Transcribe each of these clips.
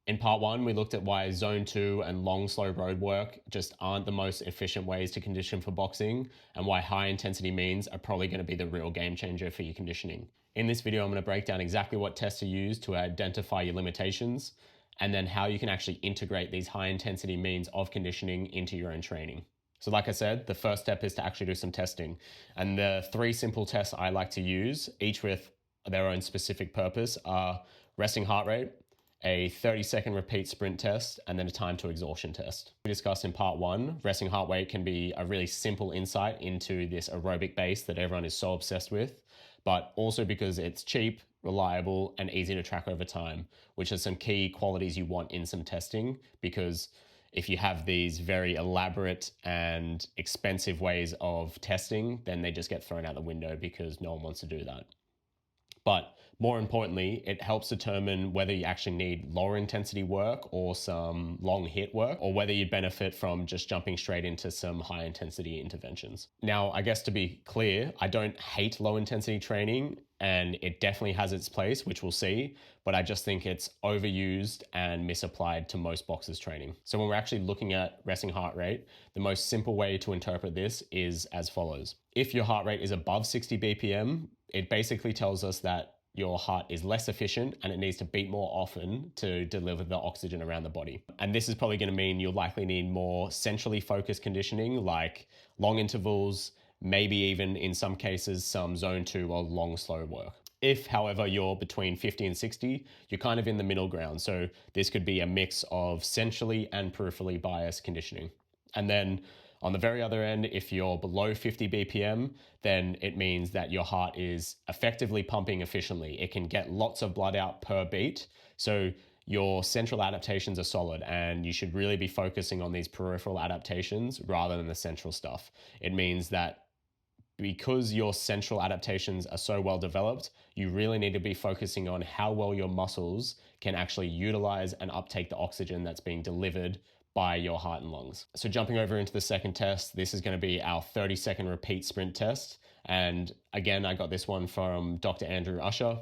In part one, we looked at why zone 2 and long, slow road work just aren't the most efficient ways to condition for boxing, and why high intensity means are probably going to be the real game changer for your conditioning. In this video, I'm going to break down exactly what tests to use to identify your limitations, and then how you can actually integrate these high intensity means of conditioning into your own training. So like I said, the first step is to actually do some testing. And the 3 simple tests I like to use, each with their own specific purpose, are resting heart rate, a 30-second repeat sprint test, and then a time to exhaustion test. We discussed in part 1, resting heart rate can be a really simple insight into this aerobic base that everyone is so obsessed with, but also because it's cheap, reliable, and easy to track over time, which are some key qualities you want in some testing, because if you have these very elaborate and expensive ways of testing, then they just get thrown out the window because no one wants to do that. But more importantly, it helps determine whether you actually need lower intensity work or some long hit work, or whether you'd benefit from just jumping straight into some high intensity interventions. Now, I guess to be clear, I don't hate low intensity training, and it definitely has its place, which we'll see, but I just think it's overused and misapplied to most boxers training. So when we're actually looking at resting heart rate, the most simple way to interpret this is as follows. If your heart rate is above 60 BPM, it basically tells us that your heart is less efficient and it needs to beat more often to deliver the oxygen around the body. And this is probably going to mean you'll likely need more centrally focused conditioning, like long intervals, maybe even in some cases some zone 2 or long slow work. If, however, you're between 50 and 60, you're kind of in the middle ground. So this could be a mix of centrally and peripherally biased conditioning. And then on the very other end, if you're below 50 BPM, then it means that your heart is effectively pumping efficiently. It can get lots of blood out per beat. So your central adaptations are solid, and you should really be focusing on these peripheral adaptations rather than the central stuff. It means that because your central adaptations are so well developed, you really need to be focusing on how well your muscles can actually utilize and uptake the oxygen that's being delivered by your heart and lungs. So jumping over into the second test, this is going to be our 30-second repeat sprint test. And again, I got this one from Dr. Andrew Usher.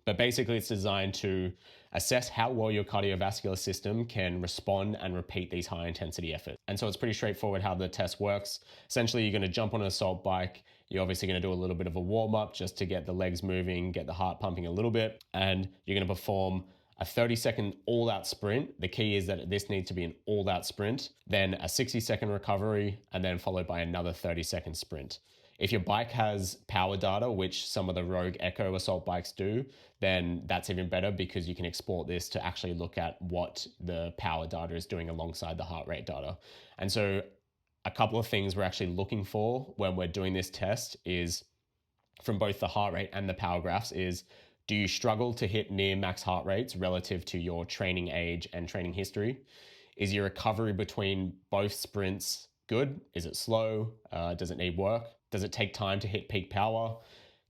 But basically it's designed to assess how well your cardiovascular system can respond and repeat these high intensity efforts. And so it's pretty straightforward how the test works. Essentially, you're going to jump on an assault bike. You're obviously going to do a little bit of a warm up just to get the legs moving, get the heart pumping a little bit. And you're going to perform a 30-second all-out sprint. The key is that this needs to be an all-out sprint, then a 60-second recovery, and then followed by another 30-second sprint. If your bike has power data, which some of the Rogue Echo assault bikes do, then that's even better because you can export this to actually look at what the power data is doing alongside the heart rate data. And so a couple of things we're actually looking for when we're doing this test is, from both the heart rate and the power graphs, is, do you struggle to hit near max heart rates relative to your training age and training history? Is your recovery between both sprints good? Is it slow? Does it need work? Does it take time to hit peak power?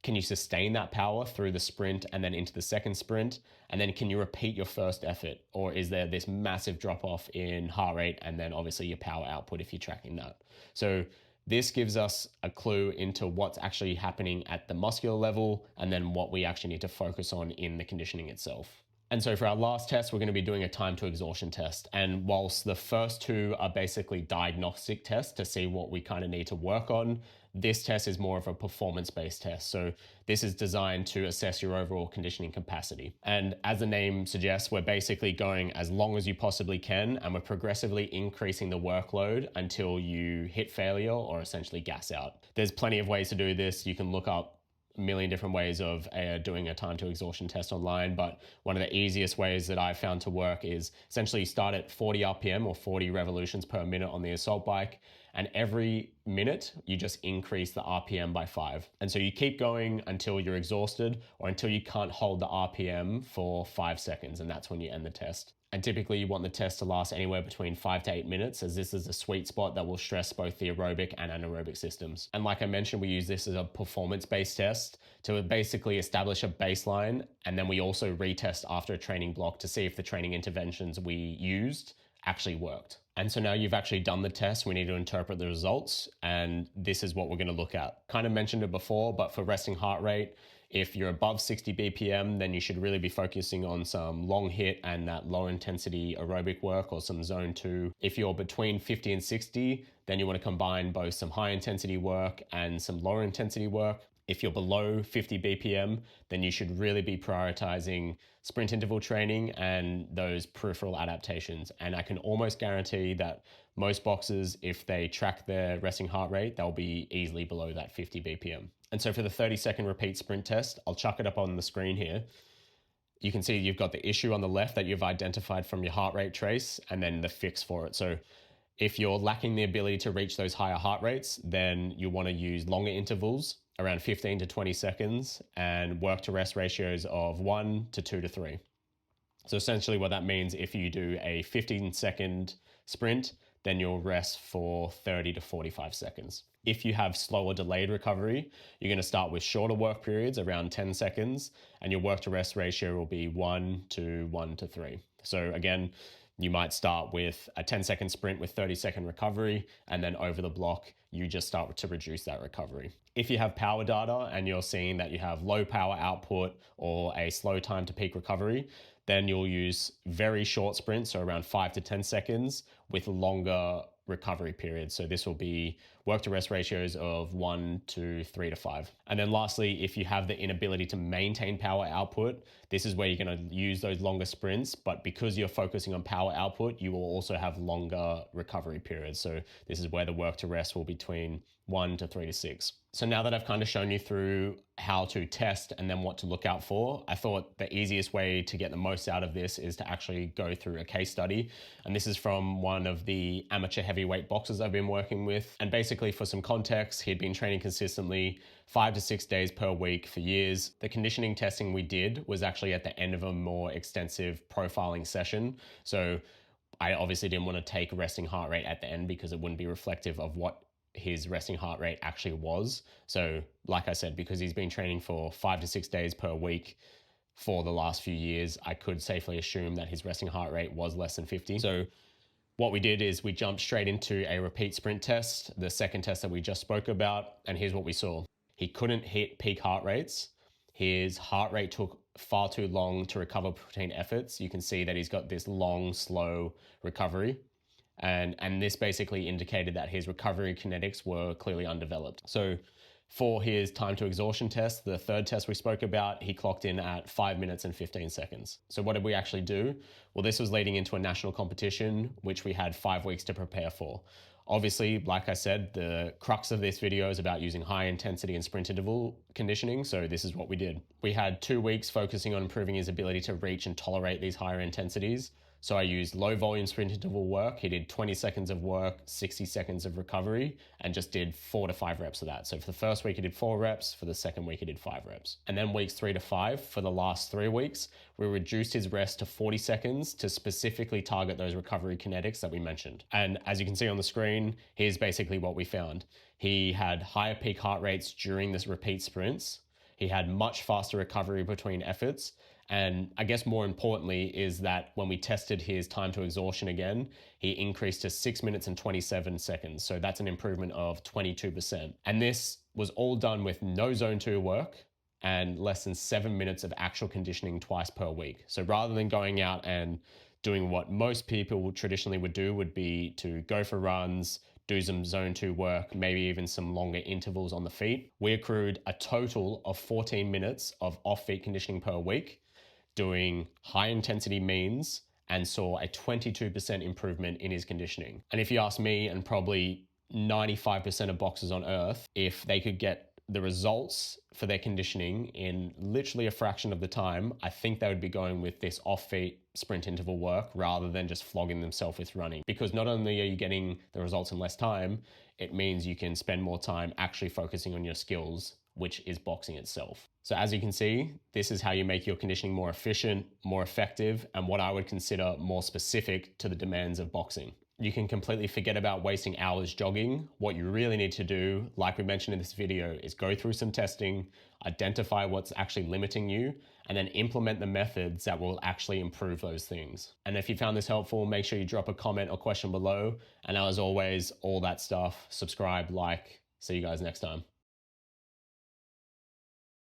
Can you sustain that power through the sprint and then into the second sprint? And then can you repeat your first effort? Or is there this massive drop off in heart rate and then obviously your power output if you're tracking that? So this gives us a clue into what's actually happening at the muscular level and then what we actually need to focus on in the conditioning itself. And so for our last test, we're going to be doing a time to exhaustion test. And whilst the first 2 are basically diagnostic tests to see what we kind of need to work on, this test is more of a performance-based test. So this is designed to assess your overall conditioning capacity. And as the name suggests, we're basically going as long as you possibly can, and we're progressively increasing the workload until you hit failure or essentially gas out. There's plenty of ways to do this. You can look up a million different ways of doing a time to exhaustion test online, but one of the easiest ways that I've found to work is essentially start at 40 RPM or 40 revolutions per minute on the assault bike, and every minute you just increase the RPM by 5. And so you keep going until you're exhausted or until you can't hold the RPM for 5 seconds, and that's when you end the test. And typically you want the test to last anywhere between 5 to 8 minutes, as this is a sweet spot that will stress both the aerobic and anaerobic systems. And like I mentioned, we use this as a performance-based test to basically establish a baseline, and then we also retest after a training block to see if the training interventions we used actually worked. And so now you've actually done the test, we need to interpret the results, and this is what we're going to look at. Kind of mentioned it before, but for resting heart rate, If you're above 60 BPM, then you should really be focusing on some long hit and that low intensity aerobic work or some zone 2. If you're between 50 and 60, then you want to combine both some high intensity work and some lower intensity work. If you're below 50 BPM, then you should really be prioritizing sprint interval training and those peripheral adaptations. And I can almost guarantee that most boxers, if they track their resting heart rate, they'll be easily below that 50 BPM. And so for the 30-second repeat sprint test, I'll chuck it up on the screen here. You can see you've got the issue on the left that you've identified from your heart rate trace and then the fix for it. So if you're lacking the ability to reach those higher heart rates, then you want to use longer intervals, around 15 to 20 seconds, and work to rest ratios of 1 to 2 to 3. So essentially what that means, if you do a 15-second sprint, then you'll rest for 30 to 45 seconds. If you have slower delayed recovery, you're going to start with shorter work periods, around 10 seconds, and your work to rest ratio will be 1 to 3. So again, you might start with a 10-second sprint with 30-second recovery, and then over the block, you just start to reduce that recovery. If you have power data and you're seeing that you have low power output or a slow time to peak recovery, then you'll use very short sprints, so around 5 to 10 seconds with longer recovery periods. So this will be work to rest ratios of 1 to 3 to 5. And then lastly, if you have the inability to maintain power output, this is where you're going to use those longer sprints, but because you're focusing on power output, you will also have longer recovery periods. So this is where the work to rest will be between 1 to 3 to 6. So now that I've kind of shown you through how to test and then what to look out for, I thought the easiest way to get the most out of this is to actually go through a case study. And this is from one of the amateur heavyweight boxers I've been working with. And basically, for some context, he'd been training consistently 5 to 6 days per week for years. The conditioning testing we did was actually at the end of a more extensive profiling session. So I obviously didn't want to take resting heart rate at the end because it wouldn't be reflective of what his resting heart rate actually was. So like I said, because he's been training for 5 to 6 days per week for the last few years, I could safely assume that his resting heart rate was less than 50. So what we did is we jumped straight into a repeat sprint test, the second test that we just spoke about, and here's what we saw. He couldn't hit peak heart rates. His heart rate took far too long to recover between efforts. You can see that he's got this long, slow recovery. And this basically indicated that his recovery kinetics were clearly undeveloped. So for his time to exhaustion test, the third test we spoke about, he clocked in at 5 minutes and 15 seconds. So what did we actually do? Well, this was leading into a national competition, which we had 5 weeks to prepare for. Obviously, like I said, the crux of this video is about using high intensity and sprint interval conditioning. So this is what we did. We had 2 weeks focusing on improving his ability to reach and tolerate these higher intensities. So I used low volume sprint interval work. He did 20 seconds of work, 60 seconds of recovery, and just did 4 to 5 reps of that. So for the first week, he did 4 reps. For the second week, he did 5 reps. And then weeks 3 to 5, for the last 3 weeks, we reduced his rest to 40 seconds to specifically target those recovery kinetics that we mentioned. And as you can see on the screen, here's basically what we found. He had higher peak heart rates during this repeat sprints. He had much faster recovery between efforts. And I guess more importantly is that when we tested his time to exhaustion again, he increased to 6 minutes and 27 seconds. So that's an improvement of 22%. And this was all done with no zone 2 work and less than 7 minutes of actual conditioning twice per week. So rather than going out and doing what most people traditionally would do, would be to go for runs, do some zone 2 work, maybe even some longer intervals on the feet, we accrued a total of 14 minutes of off-feet conditioning per week, doing high intensity means, and saw a 22% improvement in his conditioning. And if you ask me, and probably 95% of boxers on earth, if they could get the results for their conditioning in literally a fraction of the time, I think they would be going with this off-feet sprint interval work rather than just flogging themselves with running. Because not only are you getting the results in less time, it means you can spend more time actually focusing on your skills, which is boxing itself. So as you can see, this is how you make your conditioning more efficient, more effective, and what I would consider more specific to the demands of boxing. You can completely forget about wasting hours jogging. What you really need to do, like we mentioned in this video, is go through some testing, identify what's actually limiting you, and then implement the methods that will actually improve those things. And if you found this helpful, make sure you drop a comment or question below. And as always, all that stuff, subscribe, like. See you guys next time.